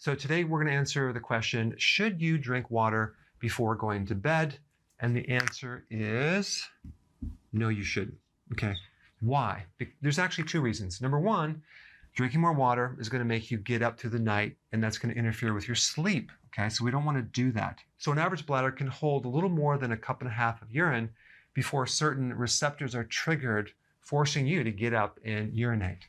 So today we're going to answer the question, should you drink water before going to bed? And the answer is no, you shouldn't. Okay. Why? There's actually two reasons. Number one, drinking more water is going to make you get up through the night, and that's going to interfere with your sleep. Okay. So we don't want to do that. So an average bladder can hold a little more than 1.5 cups of urine before certain receptors are triggered, forcing you to get up and urinate.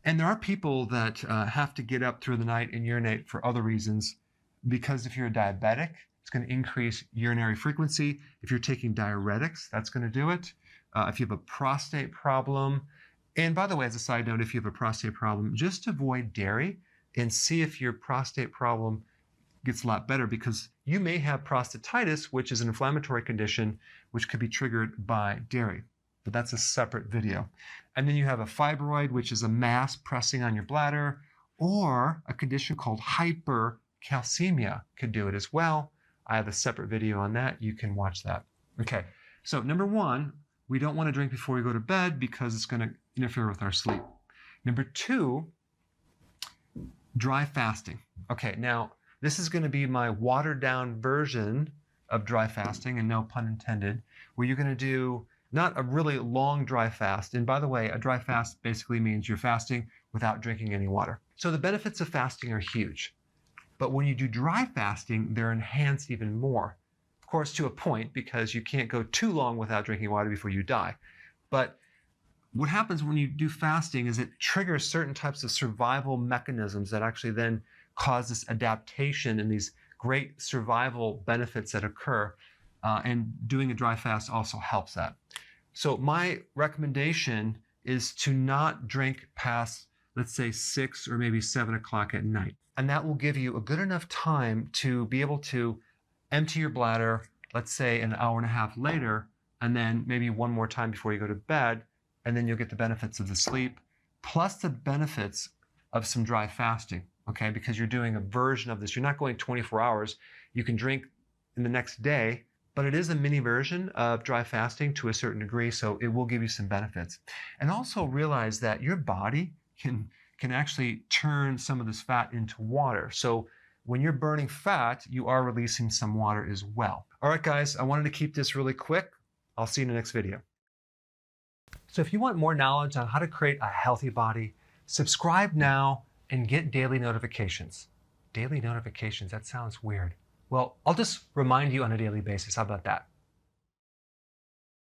And there are people that have to get up through the night and urinate for other reasons, because if you're a diabetic, it's going to increase urinary frequency. If you're taking diuretics, that's going to do it. If you have a prostate problem, and by the way, as a side note, if you have a prostate problem, just avoid dairy and see if your prostate problem gets a lot better, because you may have prostatitis, which is an inflammatory condition, which could be triggered by dairy. But that's a separate video. And then you have a fibroid, which is a mass pressing on your bladder, or a condition called hypercalcemia could do it as well. I have a separate video on that. You can watch that. Okay, so number one, we don't want to drink before we go to bed because it's going to interfere with our sleep. Number two, dry fasting. Okay, now this is going to be my watered down version of dry fasting, and no pun intended, where you're going to do not a really long dry fast. And by the way, a dry fast basically means you're fasting without drinking any water. So the benefits of fasting are huge. But when you do dry fasting, they're enhanced even more. Of course, to a point, because you can't go too long without drinking water before you die. But what happens when you do fasting is it triggers certain types of survival mechanisms that actually then cause this adaptation and these great survival benefits that occur. And doing a dry fast also helps that. So my recommendation is to not drink past, let's say, 6 or maybe 7 o'clock at night. And that will give you a good enough time to be able to empty your bladder, let's say 1.5 hours later, and then maybe one more time before you go to bed, and then you'll get the benefits of the sleep, plus the benefits of some dry fasting, okay? Because you're doing a version of this. You're not going 24 hours. You can drink in the next day, but it is a mini version of dry fasting to a certain degree, so it will give you some benefits. And also realize that your body can actually turn some of this fat into water. So when you're burning fat, you are releasing some water as well. All right, guys, I wanted to keep this really quick. I'll see you in the next video. So if you want more knowledge on how to create a healthy body, subscribe now and get daily notifications. Daily notifications, that sounds weird. Well, I'll just remind you on a daily basis. How about that?